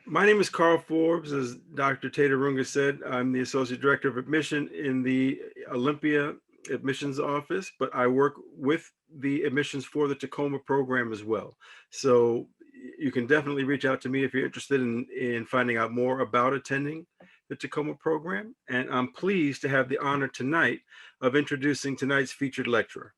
My name is Carl Forbes. As Dr. Tatarunga said, I'm the Associate Director of Admission in the Olympia Admissions Office, but I work with the admissions for the Tacoma program as well. So you can definitely reach out to me if you're interested in finding out more about attending the Tacoma program. And I'm pleased to have the honor tonight of introducing tonight's featured lecturer.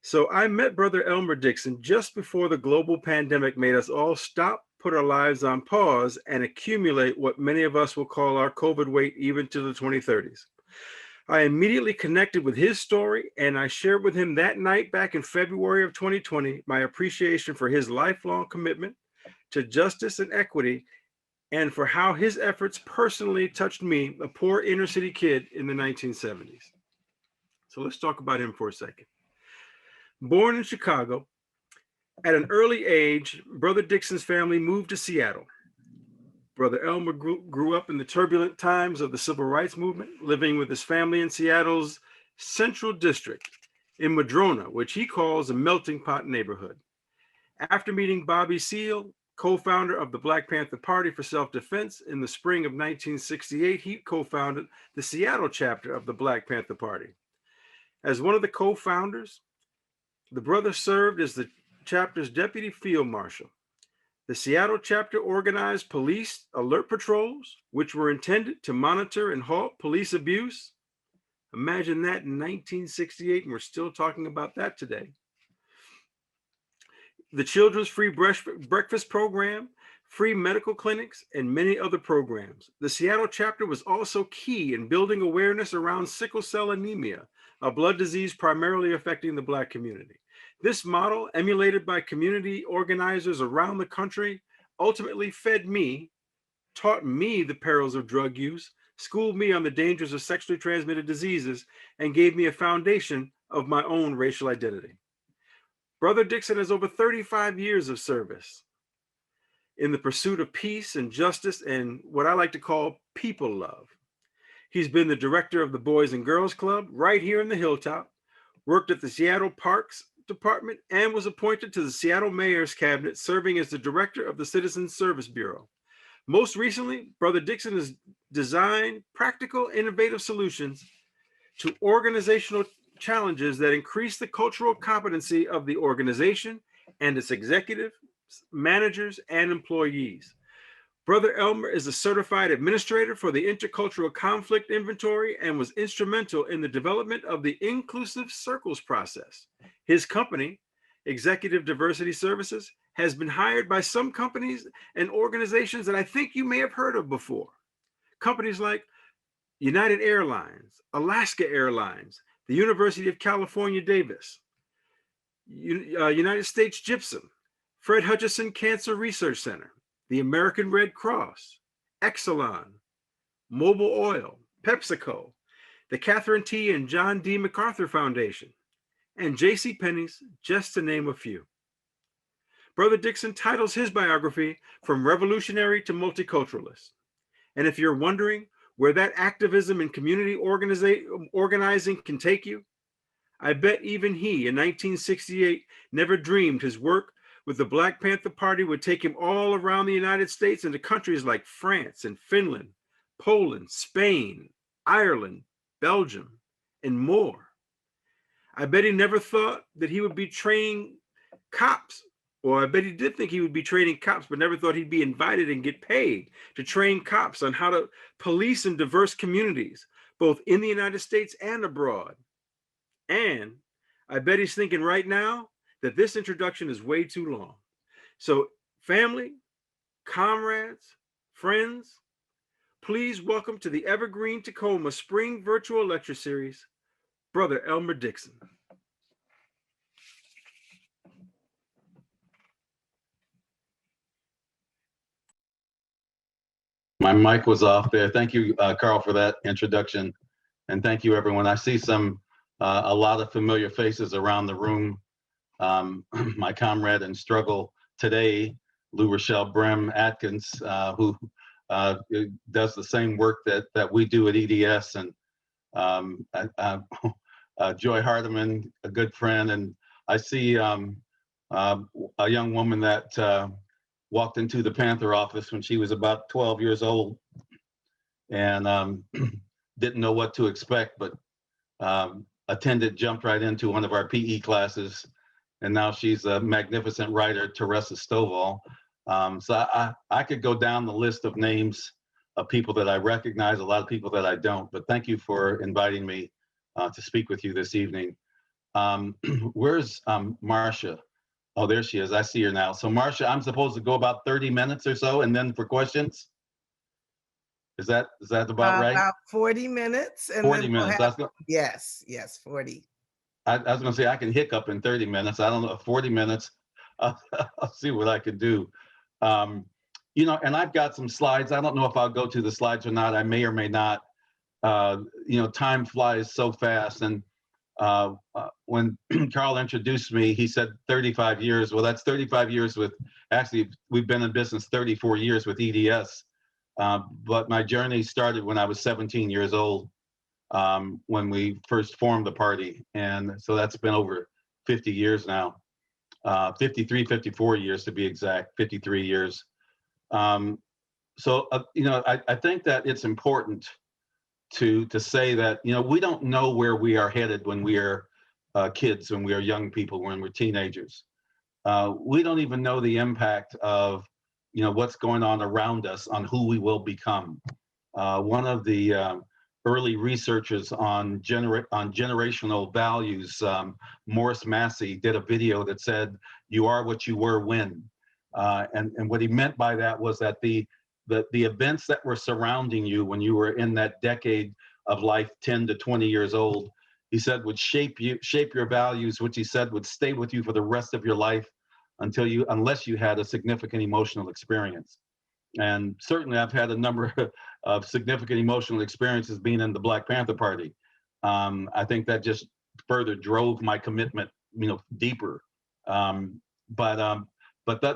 So I met Brother Elmer Dixon just before the global pandemic made us all stop, put our lives on pause, and accumulate what many of us will call our COVID weight even to the 2030s. I immediately connected with his story, and I shared with him that night back in February of 2020 my appreciation for his lifelong commitment to justice and equity, and for how his efforts personally touched me, a poor inner city kid in the 1970s. So let's talk about him for a second. Born in Chicago, at an early age, Brother Dixon's family moved to Seattle. Brother Elmer grew up in the turbulent times of the Civil Rights Movement, living with his family in Seattle's Central District in Madrona, which he calls a melting pot neighborhood. After meeting Bobby Seale, co-founder of the Black Panther Party for Self-Defense, in the spring of 1968, he co-founded the Seattle chapter of the Black Panther Party. As one of the co-founders, the brother served as the chapter's deputy field marshal. The Seattle chapter organized police alert patrols, which were intended to monitor and halt police abuse. Imagine that in 1968, and we're still talking about that today. The Children's Free Breakfast Program, free medical clinics, and many other programs. The Seattle chapter was also key in building awareness around sickle cell anemia, a blood disease primarily affecting the Black community. This model, emulated by community organizers around the country, ultimately fed me, taught me the perils of drug use, schooled me on the dangers of sexually transmitted diseases, and gave me a foundation of my own racial identity. Brother Dixon has over 35 years of service in the pursuit of peace and justice and what I like to call people love. He's been the director of the Boys and Girls Club right here in the Hilltop, worked at the Seattle Parks Department, and was appointed to the Seattle Mayor's Cabinet, serving as the director of the Citizen Service Bureau. Most recently, Brother Dixon has designed practical, innovative solutions to organizational challenges that increase the cultural competency of the organization and its executives, managers, and employees. Brother Elmer is a certified administrator for the Intercultural Conflict Inventory and was instrumental in the development of the Inclusive Circles process. His company, Executive Diversity Services, has been hired by some companies and organizations that I think you may have heard of before. Companies like United Airlines, Alaska Airlines, the University of California, Davis, United States Gypsum, Fred Hutchinson Cancer Research Center, the American Red Cross, Exelon, Mobil Oil, PepsiCo, the Catherine T. and John D. MacArthur Foundation, and J.C. Penney's, just to name a few. Brother Dixon titles his biography From Revolutionary to Multiculturalist. And if you're wondering where that activism and community organizing can take you, I bet even he, in 1968, never dreamed his work with the Black Panther Party would take him all around the United States and to countries like France and Finland, Poland, Spain, Ireland, Belgium, and more. I bet he never thought that he would be training cops, or I bet he did think he would be training cops, but never thought he'd be invited and get paid to train cops on how to police in diverse communities, both in the United States and abroad. And I bet he's thinking right now that this introduction is way too long. So, family, comrades, friends, please welcome to the Evergreen Tacoma Spring Virtual Lecture Series, Brother Elmer Dixon. My mic was off there. Thank you, Carl, for that introduction. And thank you, everyone. I see a lot of familiar faces around the room. My comrade in struggle today, Lou Rochelle Brem Atkins, who does the same work that we do at EDS, and Joy Hardiman, a good friend. And I see a young woman that walked into the Panther office when she was about 12 years old, and didn't know what to expect, but attended, jumped right into one of our PE classes, and now she's a magnificent writer, Teresa Stovall. So I could go down the list of names of people that I recognize, a lot of people that I don't, but thank you for inviting me to speak with you this evening. Where's Marcia? Oh, there she is. I see her now. So Marcia, I'm supposed to go about 30 minutes or so, and then for questions? Is that about right? About 40 minutes. And 40 then we'll minutes. have, yes, 40. I was going to say I can hiccup in 30 minutes. I don't know, 40 minutes. I'll see what I can do. You know, and I've got some slides. I don't know if I'll go to the slides or not. I may or may not. You know, time flies so fast. And when Carl introduced me, he said 35 years. Well, that's 35 years with, actually, we've been in business 34 years with EDS. But my journey started when I was 17 years old, when we first formed the party. And so that's been over 50 years now, 53, 54 years to be exact, 53 years. So, you know, I think that it's important to say that, you know, we don't know where we are headed when we are kids, when we are young people, when we're teenagers. We don't even know the impact of, you know, what's going on around us on who we will become. One of the early researchers on generational values, Morris Massey, did a video that said, "You are what you were when." And what he meant by that was that the events that were surrounding you when you were in that decade of life, 10 to 20 years old, he said would shape your values, which he said would stay with you for the rest of your life unless you had a significant emotional experience. And certainly I've had a number of significant emotional experiences being in the Black Panther Party. I think that just further drove my commitment, you know, deeper. But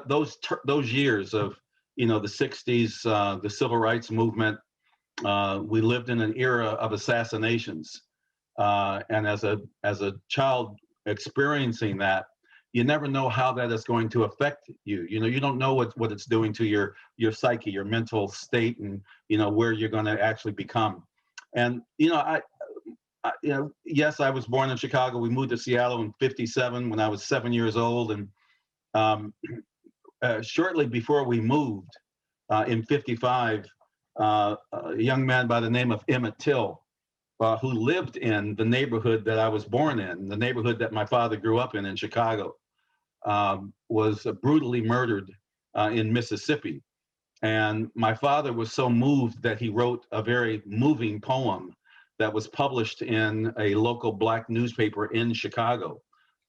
those years of, you know, the 60s, the civil rights movement, we lived in an era of assassinations. And as a child experiencing that, you never know how that is going to affect you. You know, you don't know what it's doing to your psyche, your mental state, and, you know, where you're going to actually become. And, you know, you know, yes, I was born in Chicago. We moved to Seattle in '57 when I was 7 years old. And shortly before we moved in '55, a young man by the name of Emmett Till, who lived in the neighborhood that I was born in, the neighborhood that my father grew up in Chicago, was brutally murdered in Mississippi. And my father was so moved that he wrote a very moving poem that was published in a local Black newspaper in Chicago.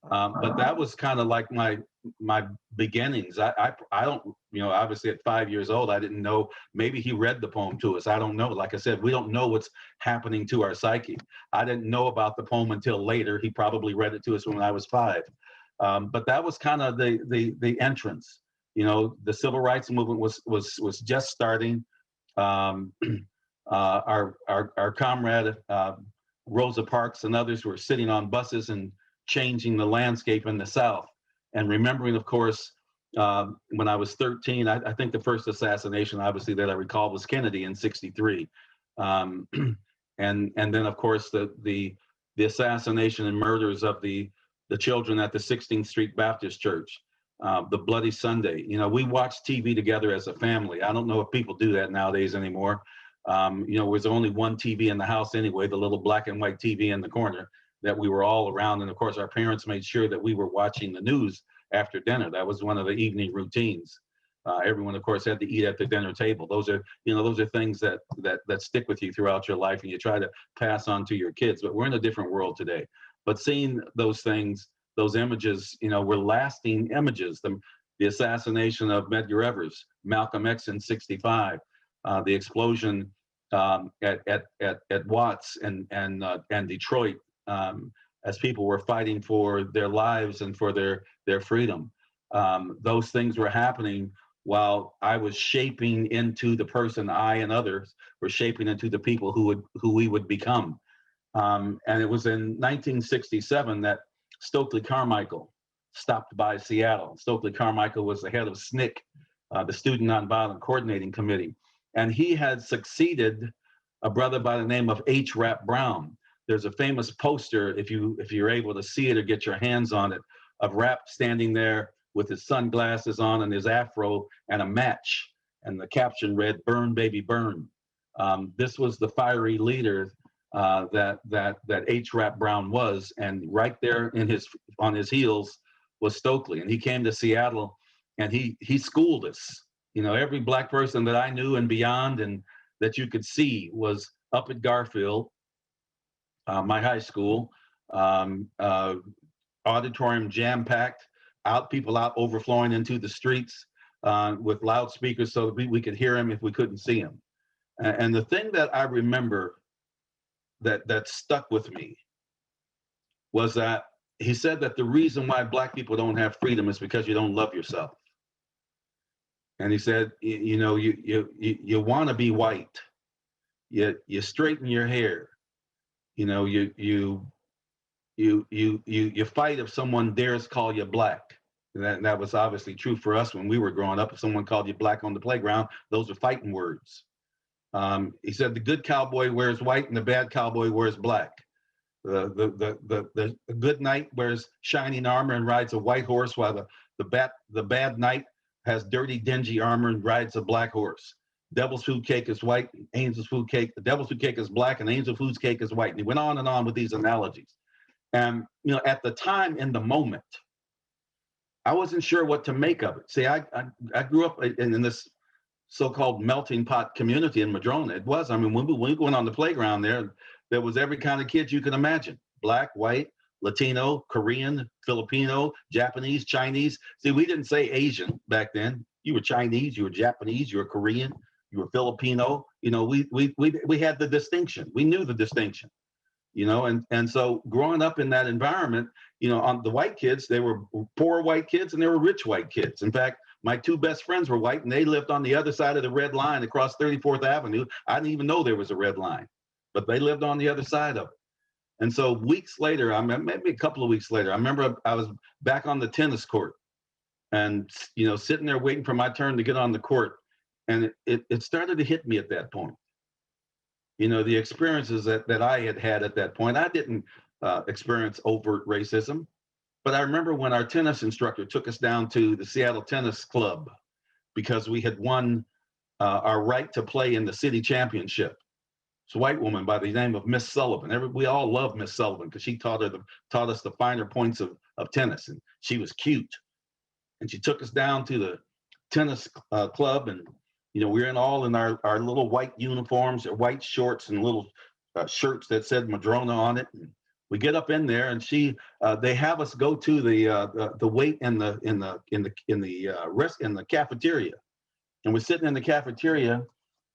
But that was kind of like my beginnings. I don't, you know, obviously at 5 years old, I didn't know, maybe he read the poem to us. I don't know. Like I said, we don't know what's happening to our psyche. I didn't know about the poem until later. He probably read it to us when I was 5. But that was kind of the entrance. You know, the civil rights movement was just starting. Our comrade Rosa Parks and others were sitting on buses and changing the landscape in the South. And remembering, of course, when I was 13, I think the first assassination, obviously, that I recall was Kennedy in '63. And then, of course, the assassination and murders of the children at the 16th Street Baptist Church, the Bloody Sunday. You know, we watched TV together as a family. I don't know if people do that nowadays anymore. You know, there's only one TV in the house anyway, the little black and white TV in the corner that we were all around. And of course, our parents made sure that we were watching the news after dinner. That was one of the evening routines. Everyone, of course, had to eat at the dinner table. Those are, you know, those are things that stick with you throughout your life, and you try to pass on to your kids. But we're in a different world today. But seeing those things, those images, you know, were lasting images. The assassination of Medgar Evers, Malcolm X in '65, the explosion at Watts and Detroit, as people were fighting for their lives and for their freedom. Those things were happening while I was shaping into the person I and others were shaping into the people who we would become. And it was in 1967 that Stokely Carmichael stopped by Seattle. Stokely Carmichael was the head of SNCC, the Student Nonviolent Coordinating Committee. And he had succeeded a brother by the name of H. Rap Brown. There's a famous poster, if you're able to see it or get your hands on it, of Rap standing there with his sunglasses on and his afro and a match. And the caption read, "Burn, baby, burn." This was the fiery leader that H. Rap Brown was, and right there on his heels was Stokely. And he came to Seattle, and he schooled us. You know, every black person that I knew and beyond, and that you could see, was up at Garfield, my high school, auditorium jam-packed, people out overflowing into the streets with loudspeakers so that we could hear him if we couldn't see him. And the thing that I remember that stuck with me was that he said that the reason why black people don't have freedom is because you don't love yourself. And he said, you know, you want to be white, you straighten your hair, you know, you fight if someone dares call you black. And that was obviously true for us when we were growing up. If someone called you black on the playground, those are fighting words. He said the good cowboy wears white and the bad cowboy wears black. The good knight wears shining armor and rides a white horse, while the bad knight has dirty, dingy armor and rides a black horse. Devil's food cake is white, angel's food cake. The devil's food cake is black, and angel food cake is white. And he went on and on with these analogies. And you know, at the time, in the moment, I wasn't sure what to make of it. See, I grew up in this so-called melting pot community in Madrona. It was. I mean, when we went on the playground there was every kind of kid you can imagine: black, white, Latino, Korean, Filipino, Japanese, Chinese. See, we didn't say Asian back then. You were Chinese, you were Japanese, you were Korean, you were Filipino. You know, we had the distinction. We knew the distinction. You know, and so growing up in that environment, you know, on the white kids, they were poor white kids and they were rich white kids. In fact, my two best friends were white, and they lived on the other side of the red line across 34th Avenue. I didn't even know there was a red line, but they lived on the other side of it. And so weeks later, maybe a couple of weeks later, I remember I was back on the tennis court and, you know, sitting there waiting for my turn to get on the court. And it started to hit me at that point. You know, the experiences that I had at that point. I didn't experience overt racism, but I remember when our tennis instructor took us down to the Seattle Tennis Club because we had won our right to play in the city championship. It's a white woman by the name of Miss Sullivan. We all love Miss Sullivan because she taught us the finer points of tennis, and she was cute. And she took us down to the tennis club, and you know, we were all in our little white uniforms, or white shorts, and little shirts that said Madrona on it. And we get up in there, and they have us go to the wait in the cafeteria, and we're sitting in the cafeteria.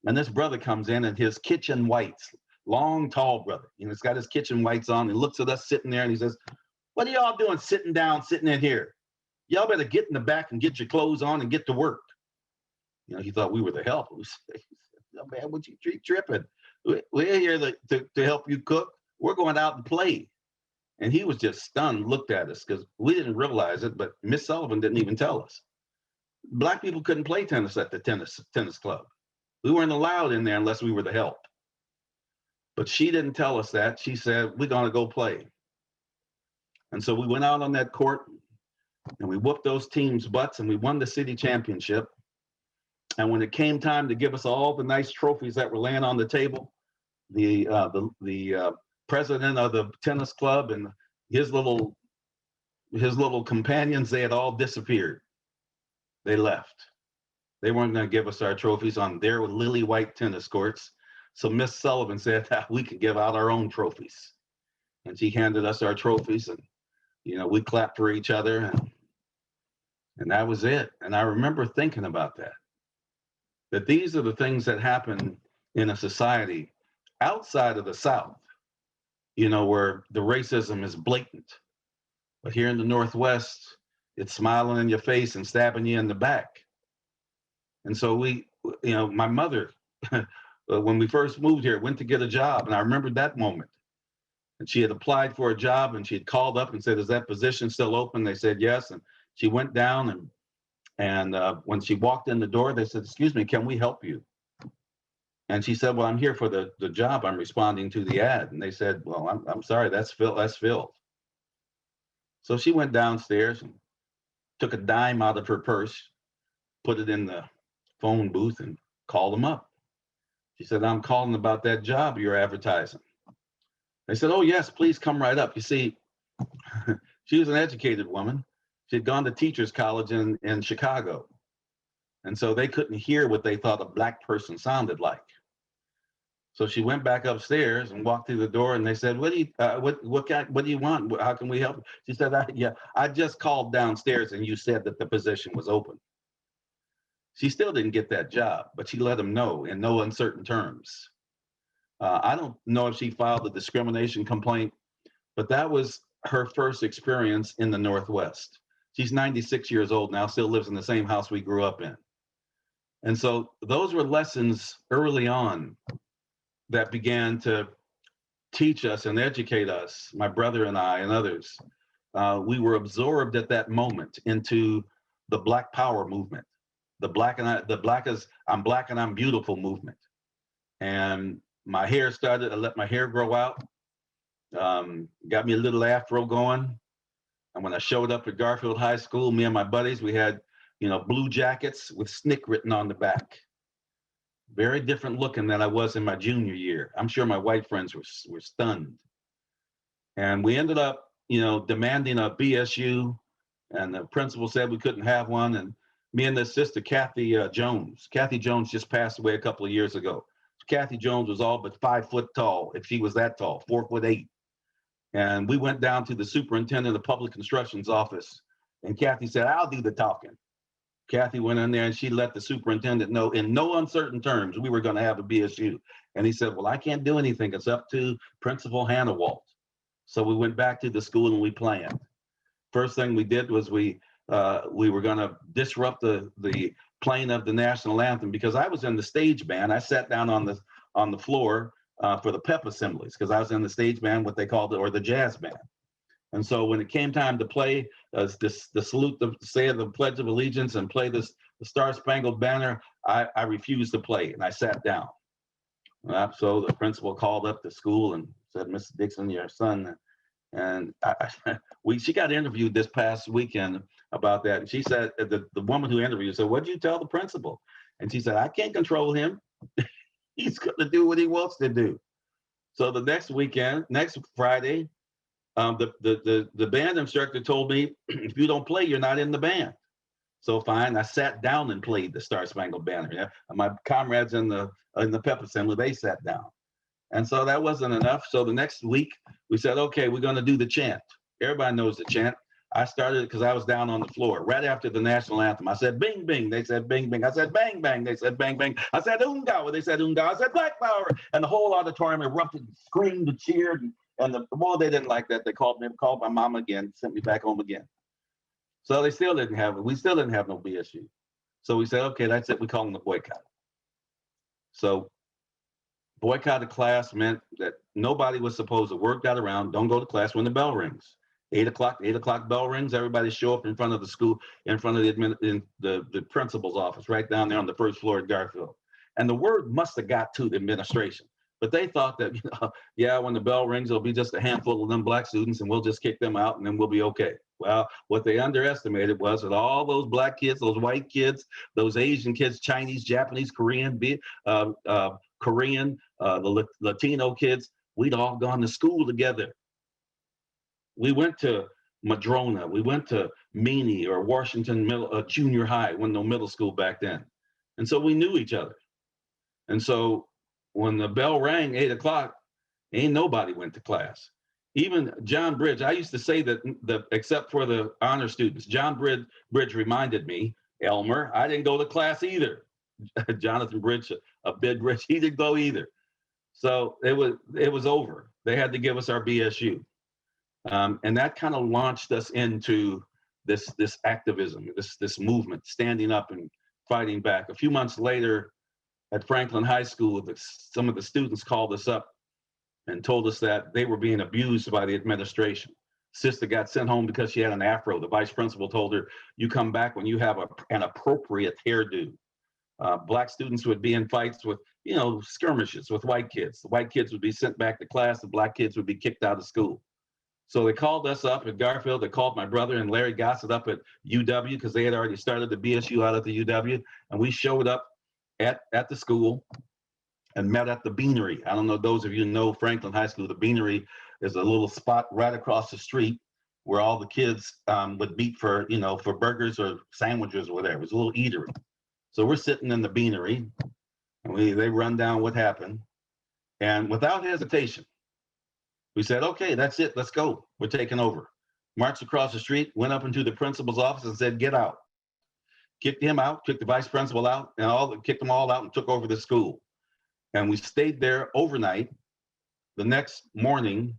And this brother comes in in his kitchen whites, long, tall brother. You know, he's got his kitchen whites on. He looks at us sitting there and he says, "What are y'all doing sitting in here? Y'all better get in the back and get your clothes on and get to work." You know, he thought we were the help. We said, "Oh, man, what you tripping? We're here to help you cook. We're going out and play." And he was just stunned, looked at us because we didn't realize it, but Miss Sullivan didn't even tell us. Black people couldn't play tennis at the tennis club. We weren't allowed in there unless we were the help. But she didn't tell us that. She said, "We're going to go play." And so we went out on that court and we whooped those teams' butts and we won the city championship. And when it came time to give us all the nice trophies that were laying on the table, the president of the tennis club and his little companions, they had all disappeared. They left. They weren't going to give us our trophies on their lily white tennis courts. So Miss Sullivan said that we could give out our own trophies. And she handed us our trophies, and, you know, we clapped for each other, and that was it. And I remember thinking about that these are the things that happen in a society outside of the South, you know, where the racism is blatant. But here in the Northwest, it's smiling in your face and stabbing you in the back. And so you know, my mother, when we first moved here, went to get a job. And I remembered that moment. And she had applied for a job and she had called up and said, "Is that position still open?" They said yes. And she went down And when she walked in the door, they said, "Excuse me, can we help you?" And she said, "Well, I'm here for the job. I'm responding to the ad." And they said, "Well, I'm sorry, that's filled." So she went downstairs and took a dime out of her purse, put it in the phone booth, and called them up. She said, "I'm calling about that job you're advertising." They said, "Oh, yes, please come right up." You see, she was an educated woman. She had gone to teachers college in Chicago. And so they couldn't hear what they thought a Black person sounded like. So she went back upstairs and walked through the door, and they said, what do you want? How can we help?" She said, I just called downstairs and you said that the position was open." She still didn't get that job, but she let them know in no uncertain terms. I don't know if she filed a discrimination complaint, but that was her first experience in the Northwest. She's 96 years old now, still lives in the same house we grew up in. And so those were lessons early on that began to teach us and educate us, my brother and I and others. We were absorbed at that moment into the Black Power movement, I'm black and I'm beautiful movement. And my hair started, I let my hair grow out, got me a little afro going. And when I showed up at Garfield High School, me and my buddies, we had, blue jackets with SNCC written on the back. Very different looking than I was in my junior year. I'm sure my white friends were stunned. And we ended up, demanding a BSU, and the principal said we couldn't have one. And me and this sister, Kathy Jones just passed away a couple of years ago. Kathy Jones was all but 5 foot tall, if she was that tall, 4'8". And we went down to the superintendent of public instruction's office, and Kathy said, "I'll do the talking." Kathy went in there and she let the superintendent know in no uncertain terms we were going to have a BSU. And he said, "Well, I can't do anything. It's up to Principal Hannawalt." So we went back to the school and we planned. First thing we did was we were going to disrupt the playing of the national anthem, because I was in the stage band. I sat down on the floor for the pep assemblies, because I was in the stage band, what they called it, or the jazz band. And so when it came time to play the salute, say the Pledge of Allegiance and play the Star Spangled Banner, I refused to play, and I sat down. So the principal called up the school and said, "Mr. Dixon, your son," and she got interviewed this past weekend about that. And she said, the woman who interviewed said, "What did you tell the principal?" And she said, "I can't control him. He's going to do what he wants to do." So the next Friday, the band instructor told me, "If you don't play, you're not in the band." So fine, I sat down and played the Star Spangled Banner. Yeah? My comrades in the pep assembly, they sat down. And so that wasn't enough. So the next week we said, "Okay, we're going to do the chant." Everybody knows the chant. I started because I was down on the floor right after the national anthem. I said, "Bing, bing." They said, "Bing, bing." I said, "Bang, bang." They said, "Bang, bang." I said, "Ungawa." They said, "Ungawa." I said, "Black Power." And the whole auditorium erupted, screamed, and cheered. And they didn't like that. They called my mom again, sent me back home again. So we still didn't have no BSU. So we said, "Okay, that's it." We called them the boycott. So boycott of class meant that nobody was supposed to work that around. Don't go to class when the bell rings. 8 o'clock bell rings. Everybody show up in front of the school, in front of the principal's office, right down there on the first floor at Garfield. And the word must have got to the administration. But they thought that, when the bell rings, it'll be just a handful of them black students and we'll just kick them out and then we'll be okay. Well, what they underestimated was that all those black kids, those white kids, those Asian kids, Chinese, Japanese, Korean, the Latino kids, we'd all gone to school together. We went to Madrona, we went to Meany or Washington Junior High, when no middle school back then. And so we knew each other. And so when the bell rang 8 o'clock, ain't nobody went to class. Even John Bridge, I used to say that except for the honor students, John Bridge reminded me, "Elmer, I didn't go to class either." Jonathan Bridge, a big Bridge, he didn't go either. So it was over. They had to give us our BSU. And that kind of launched us into this activism, this movement, standing up and fighting back. A few months later at Franklin High School, some of the students called us up and told us that they were being abused by the administration. Sister got sent home because she had an afro. The vice principal told her, you come back when you have an appropriate hairdo. Black students would be in fights with, skirmishes with white kids. The white kids would be sent back to class. The black kids would be kicked out of school. So they called us up at Garfield. They called my brother and Larry Gossett up at UW because they had already started the BSU out at the UW. And we showed up at the school and met at the Beanery. I don't know, those of you who know Franklin High School, the Beanery is a little spot right across the street where all the kids would meet for burgers or sandwiches or whatever. It was a little eatery. So we're sitting in the Beanery, and they run down what happened. And without hesitation, we said, okay, that's it. Let's go. We're taking over. Marched across the street, went up into the principal's office and said, get out. Kicked him out, kicked the vice principal out, and kicked them all out and took over the school. And we stayed there overnight. The next morning,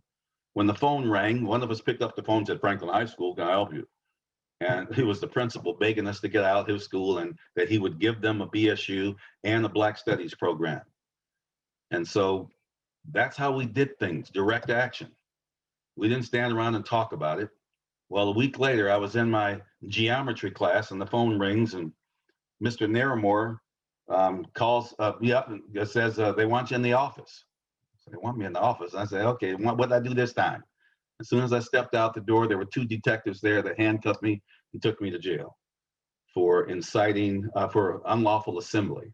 when the phone rang, one of us picked up the phone and said, Franklin High School, can I help you? And he was the principal begging us to get out of his school and that he would give them a BSU and a Black Studies program. And so that's how we did things, direct action. We didn't stand around and talk about it. Well, a week later, I was in my geometry class and the phone rings and Mr. Naramore calls me up and says, they want you in the office. So they want me in the office. And I said, okay, what did I do this time? As soon as I stepped out the door, there were 2 detectives there that handcuffed me and took me to jail for inciting, for unlawful assembly.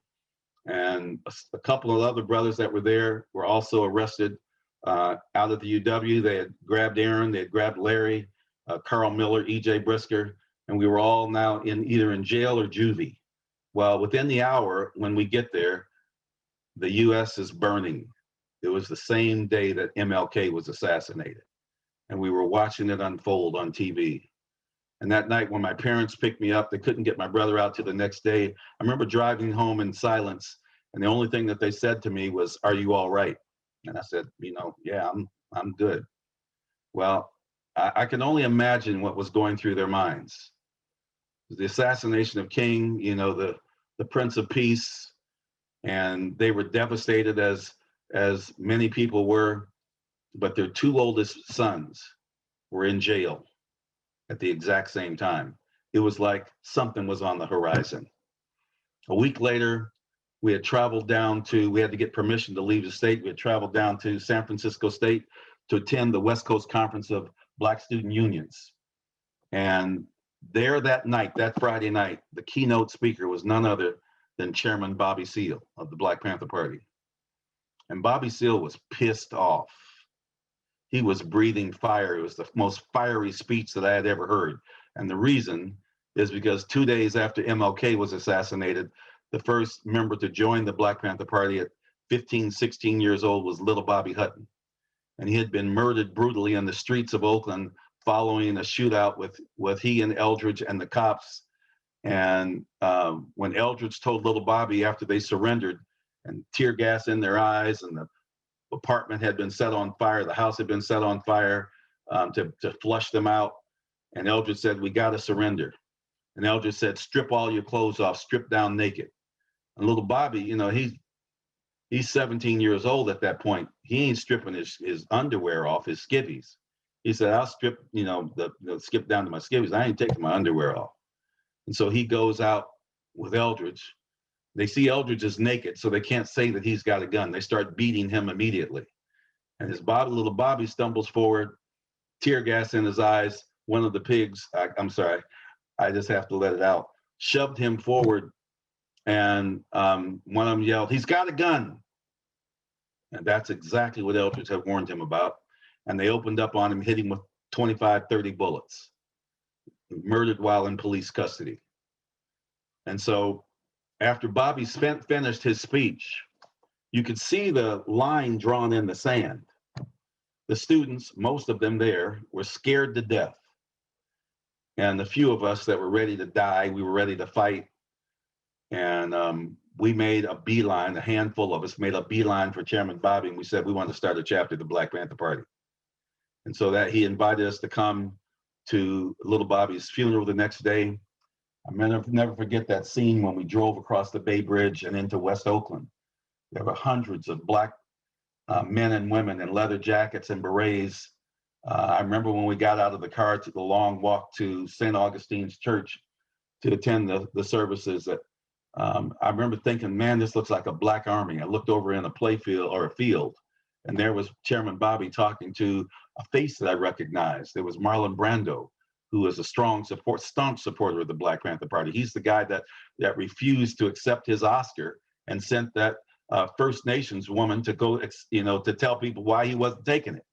And a couple of other brothers that were there were also arrested out at the UW. They had grabbed Aaron, they had grabbed Larry, Carl Miller, E.J. Brisker, and we were all now either in jail or juvie. Well, within the hour when we get there, the U.S. is burning. It was the same day that MLK was assassinated. And we were watching it unfold on TV. And that night when my parents picked me up, they couldn't get my brother out till the next day. I remember driving home in silence, and the only thing that they said to me was, are you all right? And I said, yeah, I'm good. Well, I can only imagine what was going through their minds. The assassination of King, the Prince of Peace, and they were devastated as many people were, but their 2 oldest sons were in jail at the exact same time. It was like something was on the horizon. A week later, we had to get permission to leave the state. We had traveled down to San Francisco State to attend the West Coast Conference of Black Student Unions. And there that night, that Friday night, the keynote speaker was none other than Chairman Bobby Seale of the Black Panther Party. And Bobby Seale was pissed off. He was breathing fire. It was the most fiery speech that I had ever heard. And the reason is because 2 days after MLK was assassinated, the first member to join the Black Panther Party at 15, 16 years old was little Bobby Hutton. And he had been murdered brutally in the streets of Oakland following a shootout with he and Eldridge and the cops. And when Eldridge told little Bobby after they surrendered and tear gas in their eyes and the apartment had been set on fire, the house had been set on fire to flush them out. And Eldridge said, we got to surrender. And Eldridge said, strip all your clothes off, strip down naked. And little Bobby, he's 17 years old at that point. He ain't stripping his underwear off, his skivvies. He said, I'll strip, skip down to my skivvies. I ain't taking my underwear off. And so he goes out with Eldridge. They see Eldridge is naked, so they can't say that he's got a gun. They start beating him immediately. And little Bobby stumbles forward, tear gas in his eyes. One of the pigs, I'm sorry, I just have to let it out, shoved him forward. And one of them yelled, he's got a gun. And that's exactly what Eldridge had warned him about. And they opened up on him, hit him with 25, 30 bullets, murdered while in police custody. And so after Bobby finished his speech, you could see the line drawn in the sand. The students, most of them there, were scared to death. And the few of us that were ready to die, we were ready to fight. And we made a beeline, a handful of us made a beeline for Chairman Bobby, and we said we want to start a chapter of the Black Panther Party. And so that he invited us to come to little Bobby's funeral the next day. I'll never forget that scene when we drove across the Bay Bridge and into West Oakland. There were hundreds of black men and women in leather jackets and berets I remember when we got out of the car to the long walk to St. Augustine's Church to attend the services, that I remember thinking, man, this looks like a black army. I looked over in a playfield or a field, and there was Chairman Bobby talking to a face that I recognized. It was Marlon Brando, who is a staunch supporter of the Black Panther Party. He's the guy that refused to accept his Oscar and sent that First Nations woman to go, to tell people why he wasn't taking it.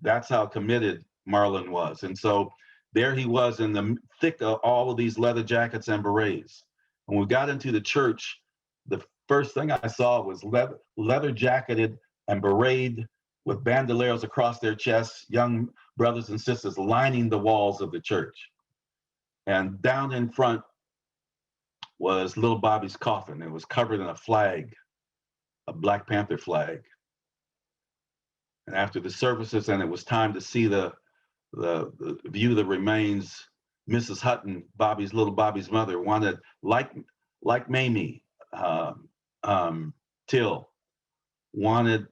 That's how committed Marlon was. And so there he was in the thick of all of these leather jackets and berets. When we got into the church, the first thing I saw was leather jacketed and berated with bandoliers across their chests, young brothers and sisters lining the walls of the church. And down in front was little Bobby's coffin. It was covered in a flag, a Black Panther flag. And after the services, and it was time to see the view the remains, Mrs. Hutton, little Bobby's mother, wanted, like Mamie, Till, wanted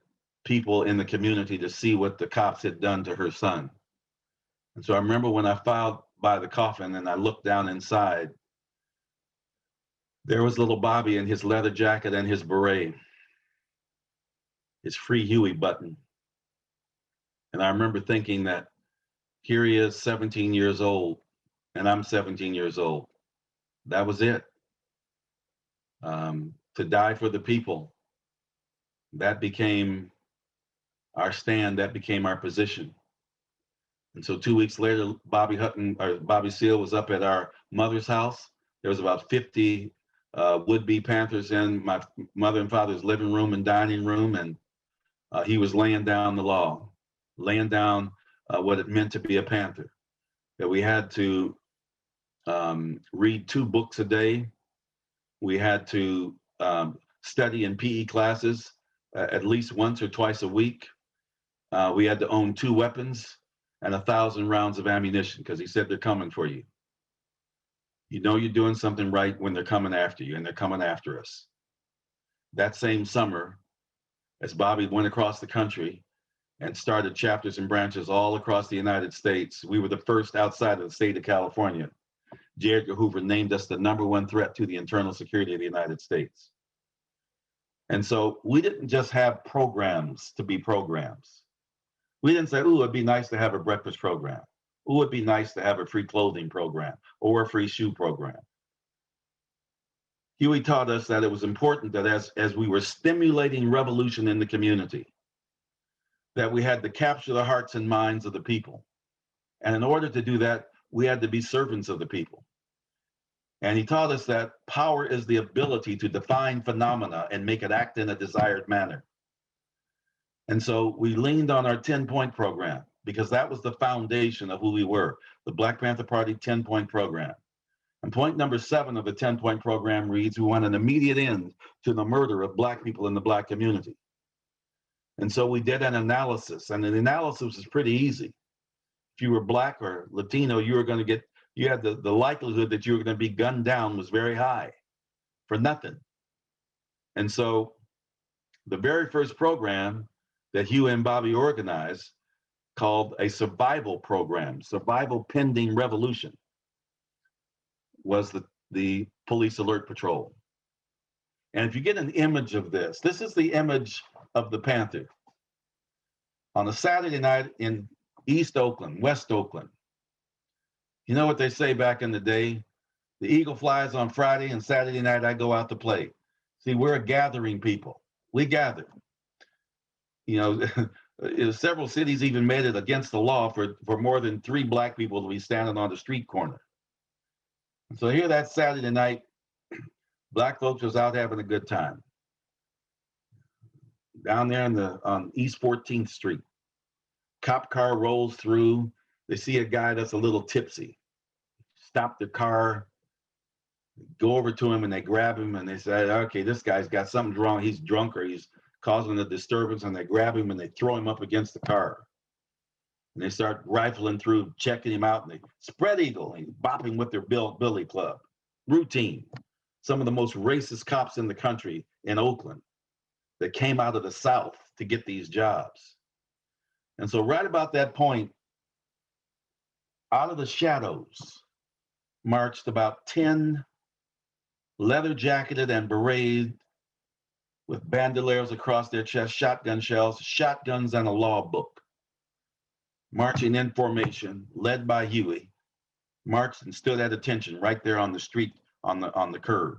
people in the community to see what the cops had done to her son. And so I remember when I filed by the coffin and I looked down inside, there was little Bobby in his leather jacket and his beret, his Free Huey button. And I remember thinking that here he is, 17 years old, and I'm 17 years old. That was it. To die for the people, that became our stand, that became our position. And so 2 weeks later, Bobby Seale was up at our mother's house. There was about 50 would-be Panthers in my mother and father's living room and dining room, and he was laying down the law, laying down what it meant to be a Panther, that we had to read 2 books a day. We had to study in PE classes at least once or twice a week. We had to own 2 weapons and 1,000 rounds of ammunition, because he said they're coming for you. You know you're doing something right when they're coming after you, and they're coming after us. That same summer, as Bobby went across the country and started chapters and branches all across the United States, we were the first outside of the state of California. J. Edgar Hoover named us the #1 threat to the internal security of the United States. And so we didn't just have programs to be programs. We didn't say, ooh, it'd be nice to have a breakfast program. Ooh, it'd be nice to have a free clothing program or a free shoe program. Huey taught us that it was important that as we were stimulating revolution in the community, that we had to capture the hearts and minds of the people. And in order to do that, we had to be servants of the people. And he taught us that power is the ability to define phenomena and make it act in a desired manner. And so we leaned on our 10-point program, because that was the foundation of who we were, the Black Panther Party 10-point program. And point number 7 of the 10-point program reads, we want an immediate end to the murder of Black people in the Black community. And so we did an analysis, and the analysis was pretty easy. If you were Black or Latino, you had the likelihood that you were going to be gunned down was very high for nothing. And so the very first program that Hugh and Bobby organized, called a survival program, Survival Pending Revolution, was the Police Alert Patrol. And if you get an image of this is the image of the Panther. On a Saturday night in East Oakland, West Oakland, you know what they say back in the day? The eagle flies on Friday, and Saturday night I go out to play. See, we're a gathering people. We gather. Several cities even made it against the law for more than 3 Black people to be standing on the street corner. And so here that Saturday night, Black folks was out having a good time. Down there on East 14th Street, cop car rolls through. They see a guy that's a little tipsy. Stop the car, go over to him, and they grab him, and they say, okay, this guy's got something wrong. He's drunk, or he's causing a disturbance, and they grab him and they throw him up against the car. And they start rifling through, checking him out, and they spread eagle and bop him with their billy club. Routine. Some of the most racist cops in the country in Oakland that came out of the South to get these jobs. And so right about that point, out of the shadows marched about 10 leather-jacketed and berated with bandoliers across their chest, shotgun shells, shotguns, and a law book. Marching in formation, led by Huey, marched and stood at attention right there on the street, on the curb,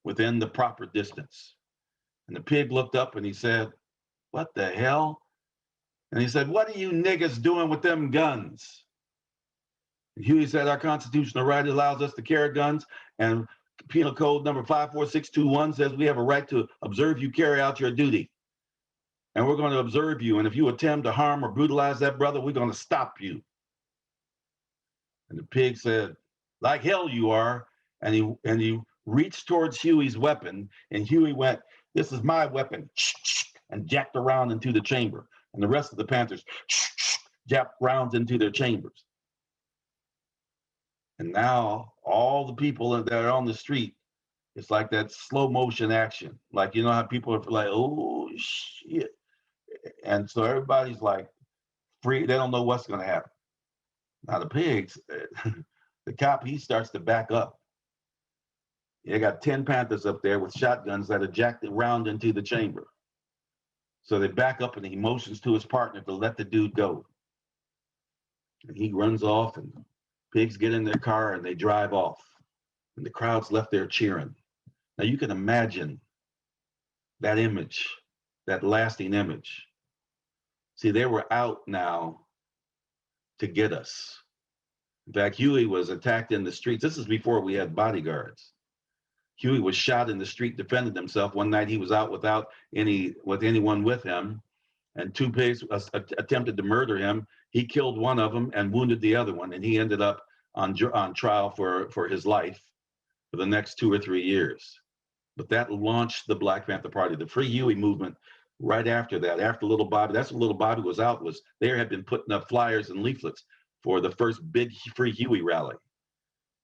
within the proper distance. And the pig looked up and he said, "What the hell?" And he said, "What are you niggas doing with them guns?" And Huey said, "Our constitutional right allows us to carry guns, and Penal Code number 54621 says we have a right to observe you carry out your duty. And we're going to observe you. And if you attempt to harm or brutalize that brother, we're going to stop you." And the pig said, "Like hell you are." And he reached towards Huey's weapon, and Huey went, "This is my weapon," and jacked around into the chamber. And the rest of the Panthers jacked rounds into their chambers. And now all the people that are on the street, it's like that slow motion action. Like, you know how people are like, "Oh shit." And so everybody's like free. They don't know what's going to happen. Now the pigs, the cop, he starts to back up. They got 10 Panthers up there with shotguns that are jacked round into the chamber. So they back up and he motions to his partner to let the dude go. And he runs off and pigs get in their car and they drive off. And the crowd's left there cheering. Now you can imagine that image, that lasting image. See, they were out now to get us. In fact, Huey was attacked in the streets. This is before we had bodyguards. Huey was shot in the street, defended himself. One night he was out without anyone with him, and two pigs attempted to murder him. He killed one of them and wounded the other one, and he ended up on trial for his life for the next 2 or 3 years. But that launched the Black Panther Party, the Free Huey movement. Right after that, after Little Bobby, that's when Little Bobby was out. Was they had been putting up flyers and leaflets for the first big Free Huey rally,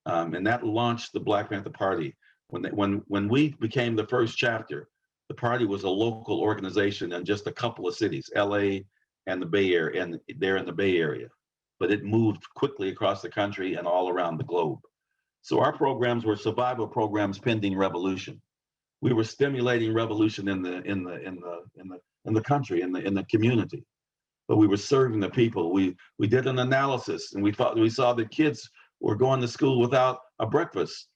and that launched the Black Panther Party. When we became the first chapter, the party was a local organization in just a couple of cities, LA and the Bay Area, and there in the Bay Area. But it moved quickly across the country and all around the globe. So our programs were survival programs pending revolution. We were stimulating revolution in the country, in the community. But we were serving the people. We did an analysis, and we saw that kids were going to school without a breakfast.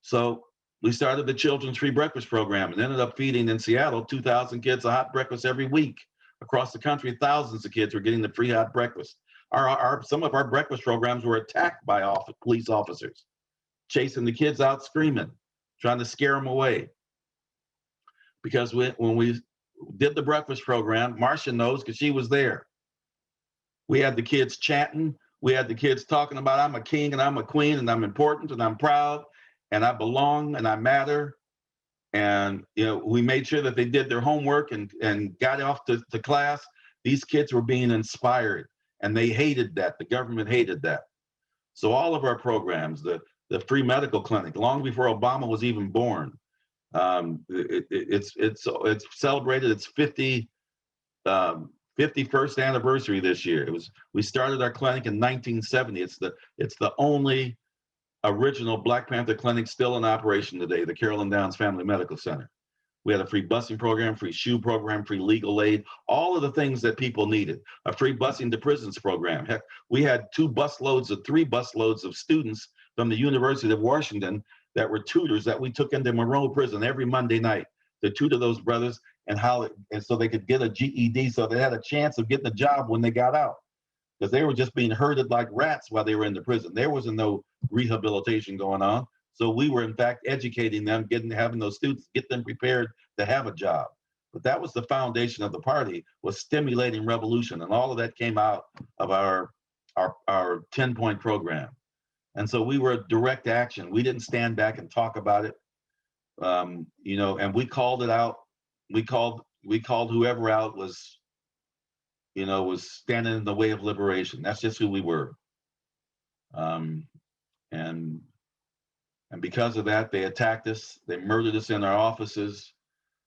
So we started the Children's Free Breakfast Program and ended up feeding in Seattle 2,000 kids a hot breakfast every week. Across the country, thousands of kids were getting the free hot breakfast. Some of our breakfast programs were attacked by police officers, chasing the kids out screaming, trying to scare them away. Because when we did the breakfast program, Marcia knows because she was there. We had the kids chanting. We had the kids talking about, "I'm a king and I'm a queen and I'm important and I'm proud and I belong and I matter." And we made sure that they did their homework and got off to class. These kids were being inspired, and they hated that. The government hated that. So all of our programs, the free medical clinic, long before Obama was even born, it's celebrated its 51st anniversary this year. We started our clinic in 1970. It's the only original Black Panther clinic still in operation today, the Carolyn Downs Family Medical Center. We had a free busing program, free shoe program, free legal aid, all of the things that people needed. A free busing to prisons program. Heck, we had 3 busloads of students from the University of Washington that were tutors that we took into Monroe Prison every Monday night to tutor those brothers and so they could get a GED, so they had a chance of getting a job when they got out. Because they were just being herded like rats while they were in the prison. There wasn't no rehabilitation going on. So we were, in fact, educating them, having those students, get them prepared to have a job. But that was the foundation of the party, was stimulating revolution. And all of that came out of our 10-point program. And so we were direct action. We didn't stand back and talk about it. And we called it out. We called whoever out was standing in the way of liberation. That's just who we were. And because of that, they attacked us. They murdered us in our offices.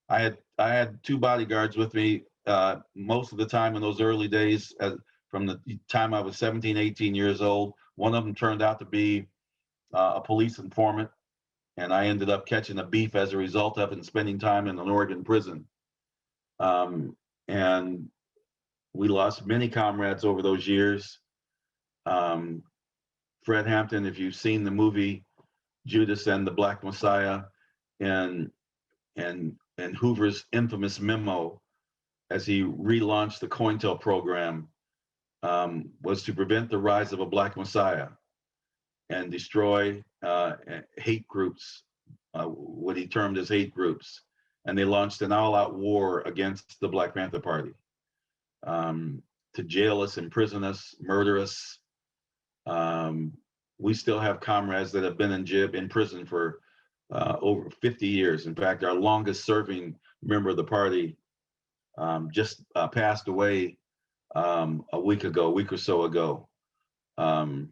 I had 2 bodyguards with me most of the time in those early days, from the time I was 17, 18 years old. One of them turned out to be a police informant, and I ended up catching a beef as a result of it and spending time in an Oregon prison. And we lost many comrades over those years. Fred Hampton, if you've seen the movie Judas and the Black Messiah, and Hoover's infamous memo as he relaunched the COINTEL program was to prevent the rise of a Black Messiah and destroy hate groups, what he termed as hate groups. And they launched an all-out war against the Black Panther Party to jail us, imprison us, murder us. We still have comrades that have been in prison for over 50 years. In fact, our longest serving member of the party just passed away a week or so ago. And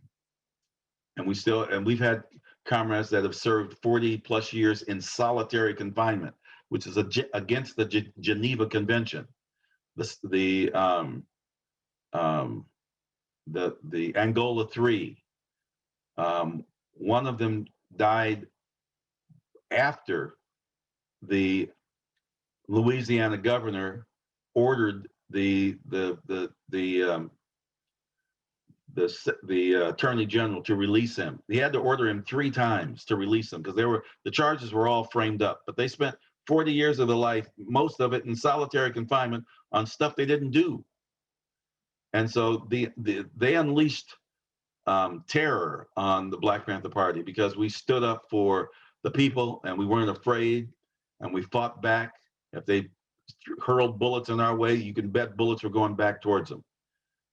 we've had comrades that have served 40 plus years in solitary confinement, which is against the Geneva Convention. The Angola 3. One of them died after the Louisiana governor ordered the attorney general to release him. He had to order him 3 times to release him because the charges were all framed up. But they spent 40 years of their life, most of it in solitary confinement, on stuff they didn't do. And so they unleashed terror on the Black Panther Party because we stood up for the people and we weren't afraid, and we fought back. If they hurled bullets in our way, you can bet bullets were going back towards them.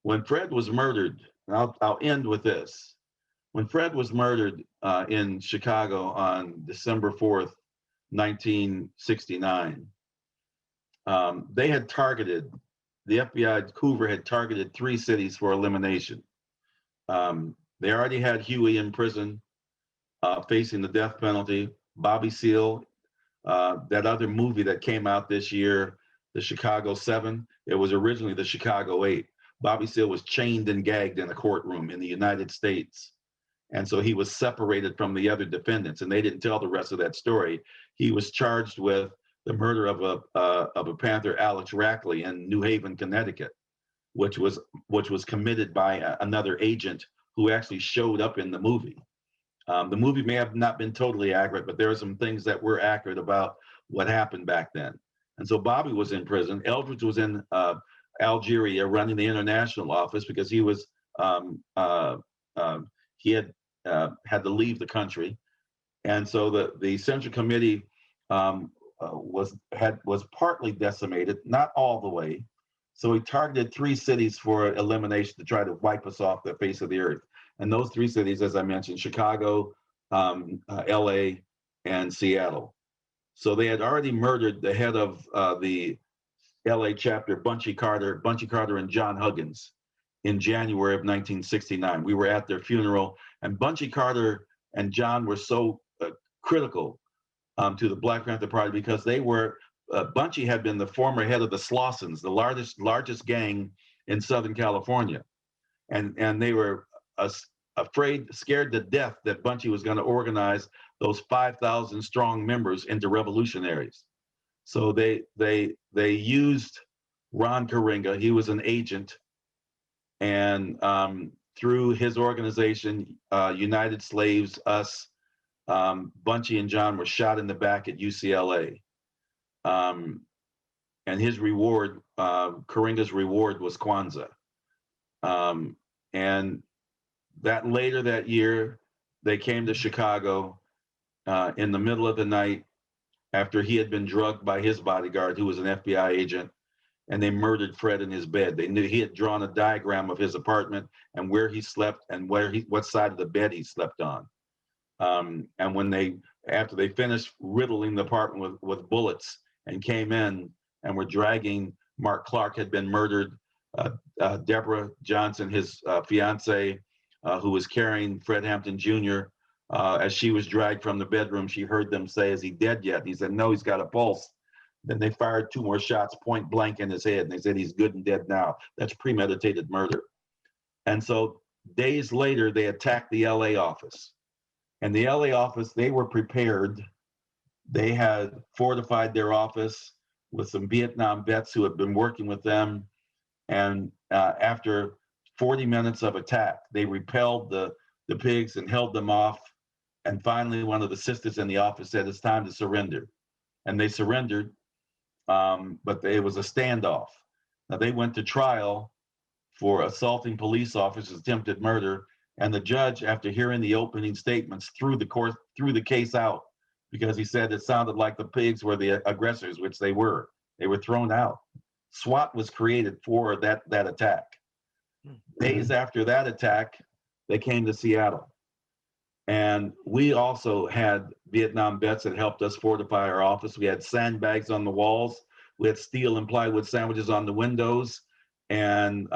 When Fred was murdered, and I'll end with this. When Fred was murdered in Chicago on December 4th, 1969, they had targeted, the FBI, Hoover had targeted 3 cities for elimination. They already had Huey in prison, facing the death penalty. Bobby Seale, that other movie that came out this year, the Chicago 7, it was originally the Chicago 8. Bobby Seale was chained and gagged in a courtroom in the United States. And so he was separated from the other defendants, and they didn't tell the rest of that story. He was charged with the murder of a Panther, Alex Rackley, in New Haven, Connecticut, which was committed by another agent who actually showed up in the movie. The movie may have not been totally accurate, but there are some things that were accurate about what happened back then. And so Bobby was in prison. Eldridge was in Algeria running the international office because he was he had to leave the country. And so the Central Committee was partly decimated, not all the way. So he targeted 3 cities for elimination to try to wipe us off the face of the earth. And those 3 cities, as I mentioned, Chicago, LA, and Seattle. So they had already murdered the head of the LA chapter, Bunchy Carter and John Huggins, in January of 1969. We were at their funeral, and Bunchy Carter and John were so critical to the Black Panther Party because they were, Bunchy had been the former head of the Slossons, the largest gang in Southern California. And they were scared to death that Bunchy was going to organize those 5,000 strong members into revolutionaries. So they used Ron Karenga. He was an agent, and through his organization, United Slaves, us, Bunchy and John were shot in the back at UCLA. And his reward, Karenga's reward, was Kwanzaa. And that later that year, they came to Chicago in the middle of the night after he had been drugged by his bodyguard, who was an FBI agent, and they murdered Fred in his bed. They knew he had drawn a diagram of his apartment and where he slept and what side of the bed he slept on. And after they finished riddling the apartment with bullets and came in and were dragging, Mark Clark had been murdered. Deborah Johnson, his fiance, who was carrying Fred Hampton Jr., as she was dragged from the bedroom, she heard them say, "Is he dead yet?" And he said, "No, he's got a pulse." Then they fired 2 more shots point blank in his head, and they said he's good and dead now. That's premeditated murder. And so days later, they attacked the LA office. And the LA office, they were prepared. They had fortified their office with some Vietnam vets who had been working with them. And after 40 minutes of attack, they repelled the pigs and held them off. And finally, one of the sisters in the office said, it's time to surrender. And they surrendered, but it was a standoff. Now, they went to trial for assaulting police officers, attempted murder. And the judge, after hearing the opening statements, threw the case out because he said it sounded like the pigs were the aggressors, which they were. They were thrown out. SWAT was created for that attack. Days after that attack, they came to Seattle. And we also had Vietnam vets that helped us fortify our office. We had sandbags on the walls. We had steel and plywood sandwiches on the windows, and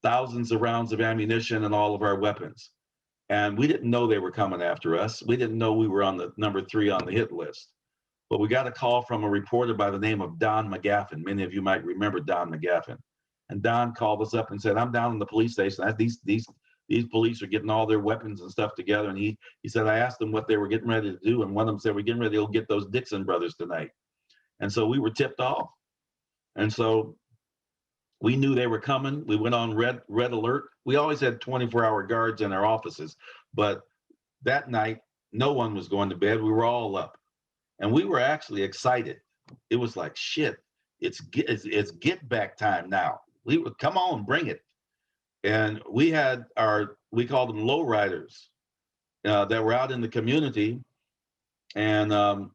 thousands of rounds of ammunition and all of our weapons. And we didn't know they were coming after us. We didn't know we were on the number 3 on the hit list. But we got a call from a reporter by the name of Don McGaffin. Many of you might remember Don McGaffin. And Don called us up and said, I'm down in the police station. These police are getting all their weapons and stuff together. And he said, I asked them what they were getting ready to do. And one of them said, we're getting ready to go get those Dixon brothers tonight. And so we were tipped off. And so we knew they were coming. We went on red alert. We always had 24-hour guards in our offices. But that night, no one was going to bed. We were all up. And we were actually excited. It was like, shit, it's get back time now. We would come on, bring it. And we had we called them lowriders that were out in the community. And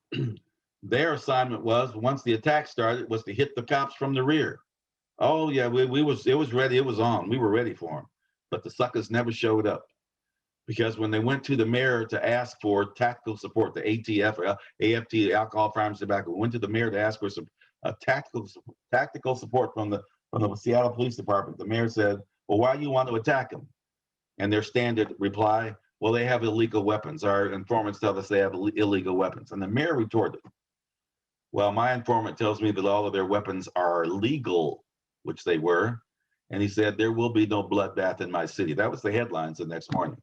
their assignment was, once the attack started, was to hit the cops from the rear. Oh yeah, it was ready, it was on. We were ready for them. But the suckers never showed up. Because when they went to the mayor to ask for tactical support, the ATF or AFT, alcohol, firearms, tobacco, went to the mayor to ask for some tactical support from the Seattle Police Department. The mayor said, well, why do you want to attack them? And their standard reply, well, they have illegal weapons. Our informants tell us they have illegal weapons. And the mayor retorted, well, my informant tells me that all of their weapons are legal, which they were. And he said, there will be no bloodbath in my city. That was the headlines the next morning.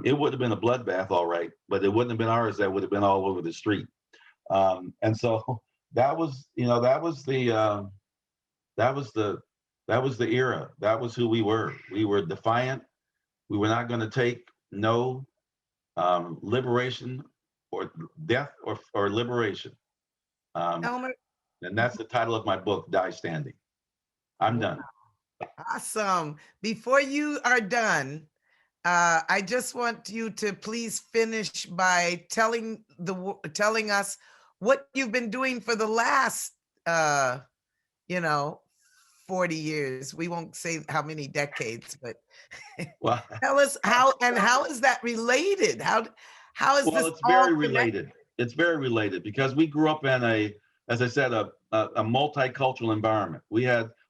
It would have been a bloodbath, all right, but it wouldn't have been ours. That would have been all over the street. And so that was the era. That was who we were. We were defiant. We were not going to take no liberation or death or liberation. Elmer, And that's the title of my book, Die Standing. I'm done. awesome. Before you are done, I just want you to please finish by telling us what you've been doing for the last 40 years. We won't say how many decades, but Well, tell us how is that related? How is this? Well, it's very related. It's very related because we grew up in as I said, a multicultural environment.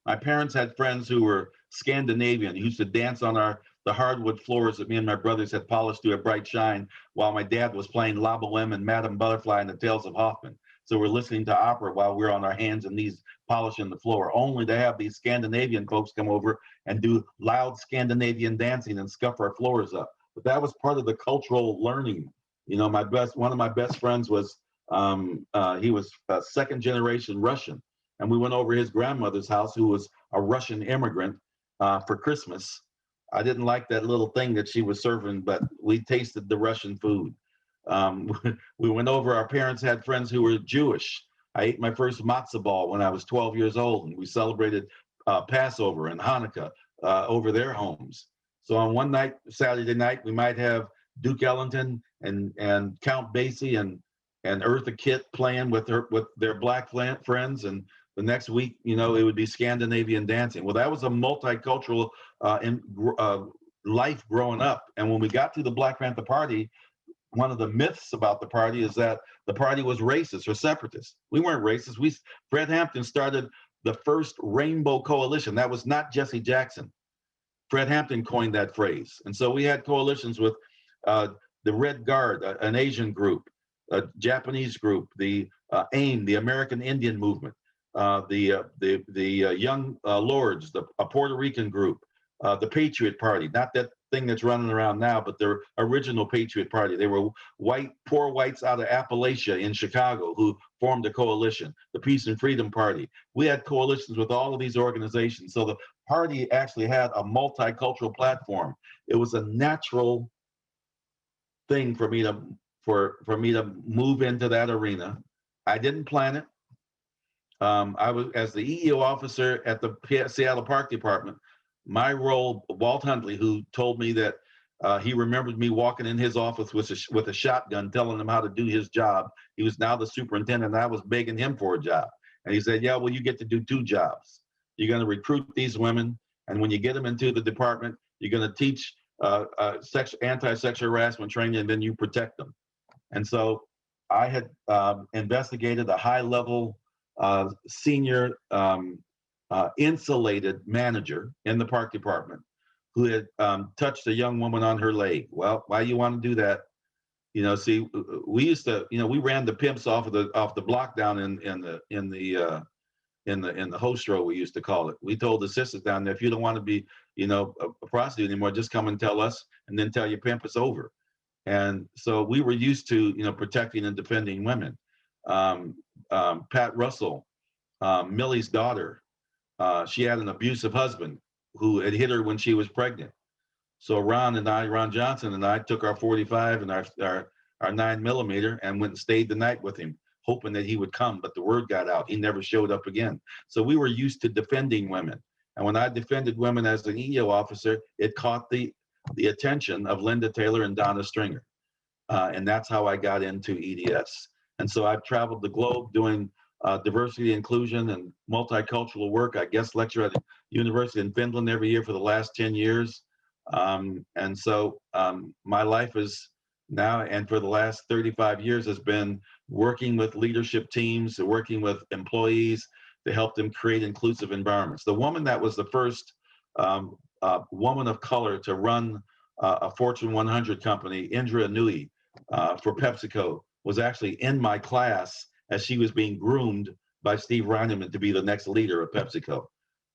My parents had friends who were Scandinavian, who used to dance on the hardwood floors that me and my brothers had polished to a bright shine while my dad was playing La Boheme and Madame Butterfly and the Tales of Hoffman. So we're listening to opera while we're on our hands and knees polishing the floor, only to have these Scandinavian folks come over and do loud Scandinavian dancing and scuff our floors up. But that was part of the cultural learning. One of my best friends was, he was a second generation Russian. And we went over his grandmother's house, who was a Russian immigrant, for Christmas. I didn't like that little thing that she was serving, but we tasted the Russian food. We went over, our parents had friends who were Jewish. I ate my first matzo ball when I was 12 years old, and we celebrated Passover and Hanukkah over their homes. So on one night, Saturday night, we might have Duke Ellington and Count Basie and Eartha Kitt playing with their black friends, and the next week, it would be Scandinavian dancing. Well, that was a multicultural life growing up. And when we got to the Black Panther Party, one of the myths about the party is that the party was racist or separatist. We weren't racist. Fred Hampton started the first Rainbow Coalition. That was not Jesse Jackson. Fred Hampton coined that phrase. And so we had coalitions with the Red Guard, an Asian group, a Japanese group, the AIM, the American Indian Movement, the Young Lords, a Puerto Rican group, the Patriot Party, not that thing that's running around now, but their original Patriot Party. They were poor whites out of Appalachia in Chicago who formed a coalition, the Peace and Freedom Party. We had coalitions with all of these organizations. So the party actually had a multicultural platform. It was a natural thing for me to move into that arena. I didn't plan it. I was, as the EEO officer at the Seattle Park Department, my role, Walt Huntley, who told me that he remembered me walking in his office with a shotgun, telling him how to do his job. He was now the superintendent, and I was begging him for a job. And he said, yeah, well, you get to do 2 jobs. You're going to recruit these women, and when you get them into the department, you're going to teach anti-sexual harassment training, and then you protect them. And so I had investigated a high-level senior insulated manager in the park department who had touched a young woman on her leg. Well, why you want to do that? You know, see, we used to, you know, we ran the pimps off the block down in the host row, we used to call it. We told the sisters down there, if you don't want to be, you know, a prostitute anymore, just come and tell us, and then tell your pimp it's over. And so we were used to, you know, protecting and defending women. Pat Russell, Millie's daughter, she had an abusive husband who had hit her when she was pregnant. So Ron Johnson and I took our 45 and our 9mm and went and stayed the night with him, hoping that he would come, but the word got out. He never showed up again. So we were used to defending women. And when I defended women as an EEO officer, it caught the attention of Linda Taylor and Donna Stringer. And that's how I got into EDS. And so I've traveled the globe doing diversity, inclusion, and multicultural work. I guest lecture at a university in Finland every year for the last 10 years. And so my life is now, and for the last 35 years, has been working with leadership teams, working with employees to help them create inclusive environments. The woman that was the first woman of color to run a Fortune 100 company, Indra Nui, for PepsiCo, was actually in my class as she was being groomed by Steve Reinemund to be the next leader of PepsiCo.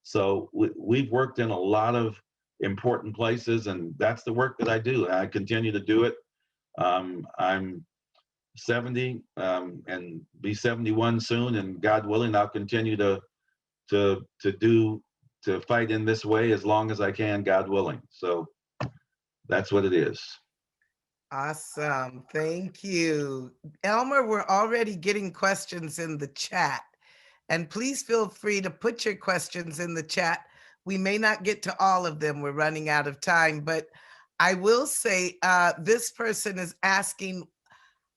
So we've worked in a lot of important places, and that's the work that I do. I continue to do it. I'm 70 and be 71 soon, and God willing, I'll continue to fight in this way as long as I can, God willing. So that's what it is. Awesome. Thank you. Elmer, we're already getting questions in the chat. And please feel free to put your questions in the chat. We may not get to all of them. We're running out of time. But I will say this person is asking,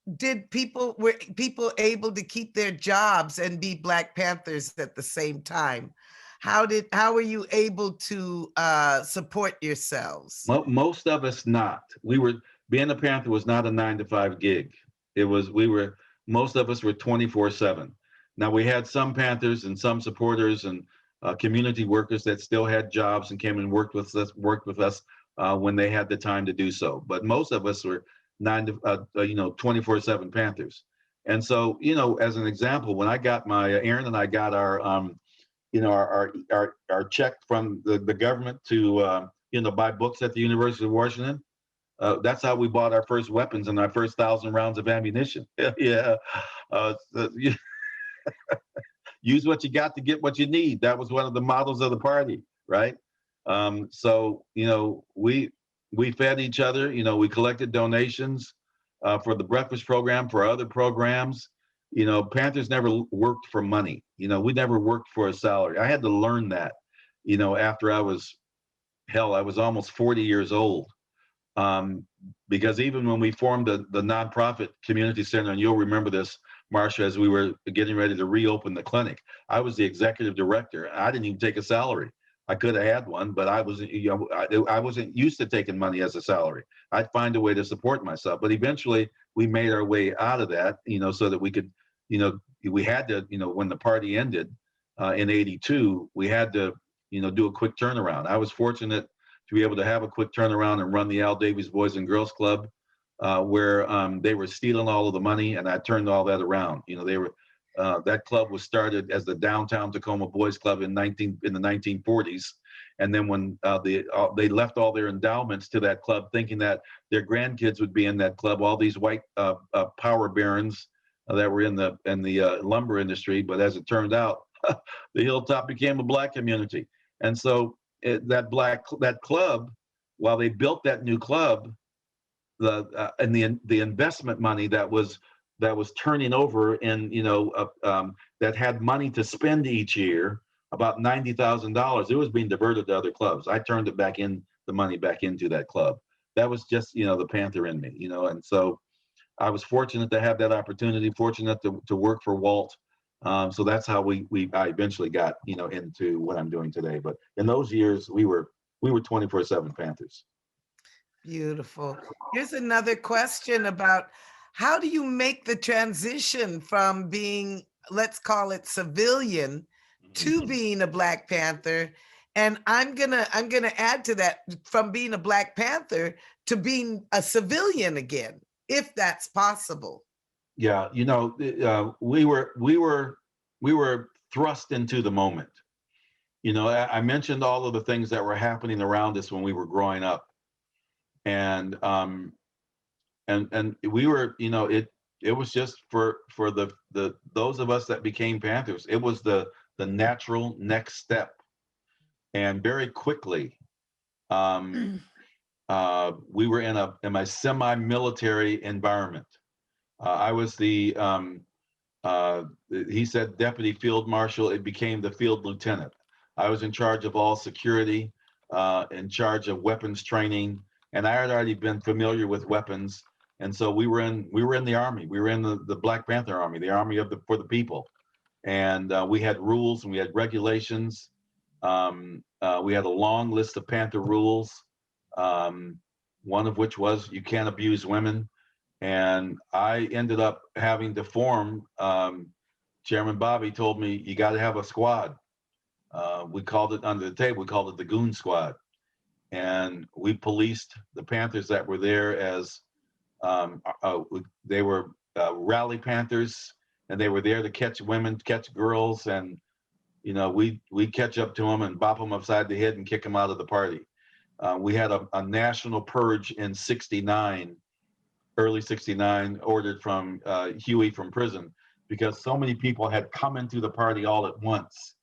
were people able to keep their jobs and be Black Panthers at the same time? How were you able to support yourselves? Most of us not. Being a Panther was not a 9-to-5 gig. Most of us were 24/7. Now we had some Panthers and some supporters and community workers that still had jobs and came and worked with us when they had the time to do so. But most of us were 24/7 Panthers. And so, you know, as an example, when I got Aaron and I got our check from the government to buy books at the University of Washington. That's how we bought our first weapons and our first 1,000 rounds of ammunition. Yeah. Use what you got to get what you need. That was one of the models of the party, right? So, you know, we fed each other. You know, we collected donations for the breakfast program, for other programs. You know, Panthers never worked for money. You know, we never worked for a salary. I had to learn that, you know, after I was almost 40 years old. Because even when we formed the nonprofit community center, and you'll remember this, Marsha, as we were getting ready to reopen the clinic, I was the executive director. I didn't even take a salary. I could have had one, but I wasn't used to taking money as a salary. I'd find a way to support myself. But eventually we made our way out of that, you know, so that we could, you know, we had to, you know, when the party ended in '82, we had to, you know, do a quick turnaround. I was fortunate to be able to have a quick turnaround and run the Al Davies Boys and Girls Club, where they were stealing all of the money, and I turned all that around. You know, That club was started as the Downtown Tacoma Boys Club in the 1940s, and then when they left all their endowments to that club, thinking that their grandkids would be in that club, all these white power barons that were in the lumber industry. But as it turned out, the Hilltop became a black community, and so that club, while they built that new club, the investment money that was turning over that had money to spend each year, about $90,000, it was being diverted to other clubs. I turned the money back into that club. That was just the Panther in me, and so I was fortunate to have that opportunity, fortunate to work for Walt. So that's how I eventually got into what I'm doing today. But in those years, we were 24/7 Panthers. Beautiful. Here's another question about how do you make the transition from being, let's call it civilian, to being a Black Panther? And I'm gonna add to that, from being a Black Panther to being a civilian again, if that's possible. Yeah, we were thrust into the moment. I mentioned all of the things that were happening around us when we were growing up, and we were, it was just for those of us that became Panthers, it was the natural next step. And very quickly, we were in a semi-military environment. I was he said deputy field marshal. It became the field lieutenant. I was in charge of all security, in charge of weapons training, and I had already been familiar with weapons. And so we were in the Army. We were in the Black Panther Army, the army for the people. And we had rules and we had regulations. We had a long list of Panther rules, one of which was you can't abuse women. And I ended up having to form, Chairman Bobby told me, you got to have a squad. We called it, under the table, we called it the Goon Squad. And we policed the Panthers that were there as, they were rally Panthers, and they were there to catch women, catch girls, and we'd catch up to them and bop them upside the head and kick them out of the party. We had a national purge in early 69, ordered from Huey from prison, because so many people had come into the party all at once,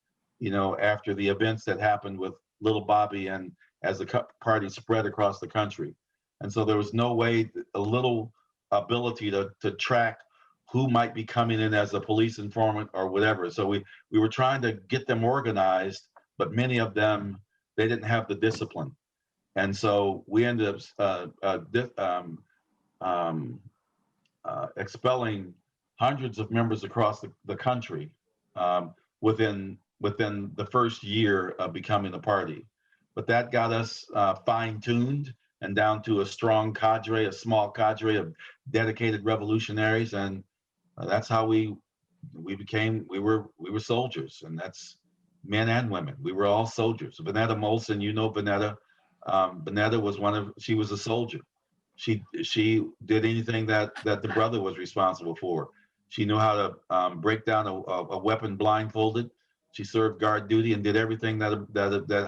after the events that happened with little Bobby and as the party spread across the country. And so there was no way, a little ability to track who might be coming in as a police informant or whatever. So we were trying to get them organized, but many of them, they didn't have the discipline. And so we ended up expelling hundreds of members across the country within the first year of becoming a party. But that got us fine-tuned and down to a strong cadre, a small cadre of dedicated revolutionaries, and that's how we were soldiers, and that's men and women. We were all soldiers. Vanetta Molson, Vanetta. Vanetta she was a soldier. She did anything that the brother was responsible for. She knew how to break down a weapon blindfolded. She served guard duty and did everything that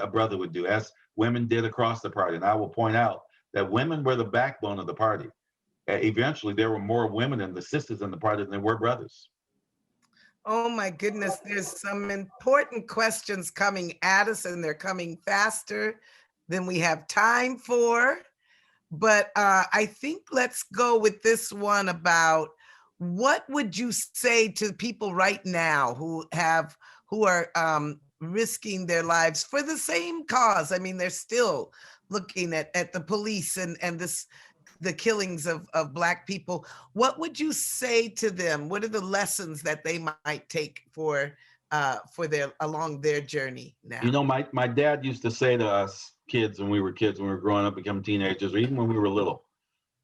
a brother would do, as women did across the party. And I will point out that women were the backbone of the party. Eventually, there were more women and the sisters in the party than there were brothers. Oh my goodness, there's some important questions coming at us, and they're coming faster than we have time for. But I think let's go with this one about, what would you say to people right now who are risking their lives for the same cause? I mean, they're still looking at the police and the killings of Black people. What would you say to them? What are the lessons that they might take along their journey now? My dad used to say to us kids when we were growing up, becoming teenagers, or even when we were little,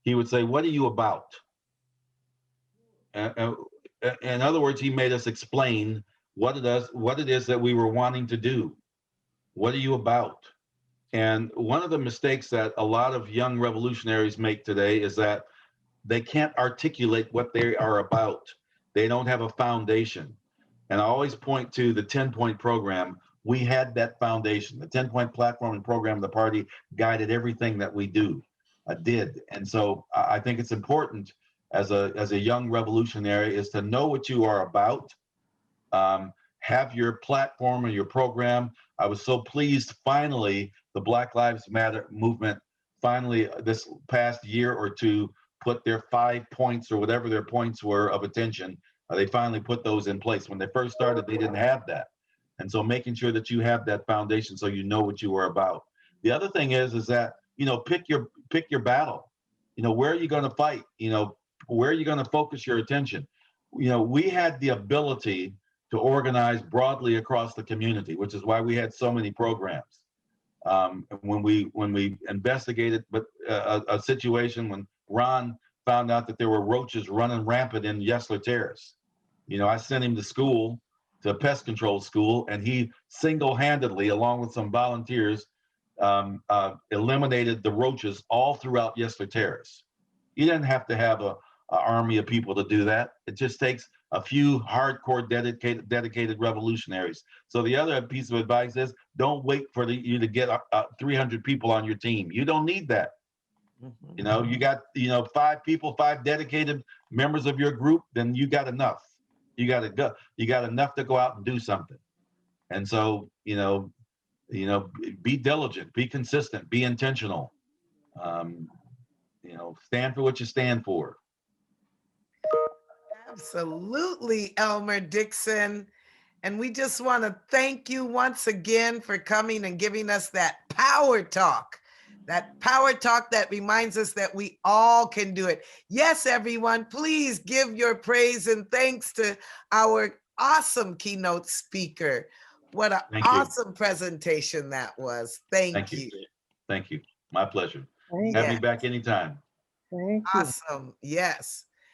he would say, "What are you about?" In other words, he made us explain what it is that we were wanting to do. What are you about? And one of the mistakes that a lot of young revolutionaries make today is that they can't articulate what they are about. They don't have a foundation. And I always point to the 10-point program. We had that foundation. The 10-point platform and program of the party guided everything that we did. And so I think it's important as a young revolutionary is to know what you are about. Have your platform and your program. I was so pleased finally the Black Lives Matter movement finally this past year or two put their 5 points or whatever their points were of attention. They finally put those in place. When they first started, they didn't have that. And so making sure that you have that foundation so you know what you are about. The other thing is that, pick your battle. Where are you going to fight? Where are you going to focus your attention? We had the ability to organize broadly across the community, which is why we had so many programs. When we investigated a situation when Ron found out that there were roaches running rampant in Yesler Terrace, I sent him to school, to pest control school, and he single-handedly, along with some volunteers, eliminated the roaches all throughout Yesler Terrace. You didn't have to have an army of people to do that. It just takes a few hardcore dedicated revolutionaries. So the other piece of advice is don't wait for you to get 300 people on your team. You don't need that. You got 5 people, 5 dedicated members of your group, then you got enough. You got enough to go out and do something. And so be diligent, be consistent, be intentional. Stand for what you stand for. Absolutely, Elmer Dixon. And we just want to thank you once again for coming and giving us that power talk that reminds us that we all can do it. Yes, everyone, please give your praise and thanks to our awesome keynote speaker. What an awesome presentation that was. Thank you. Thank you. My pleasure. Have me back anytime. Thank you. Awesome. Yes.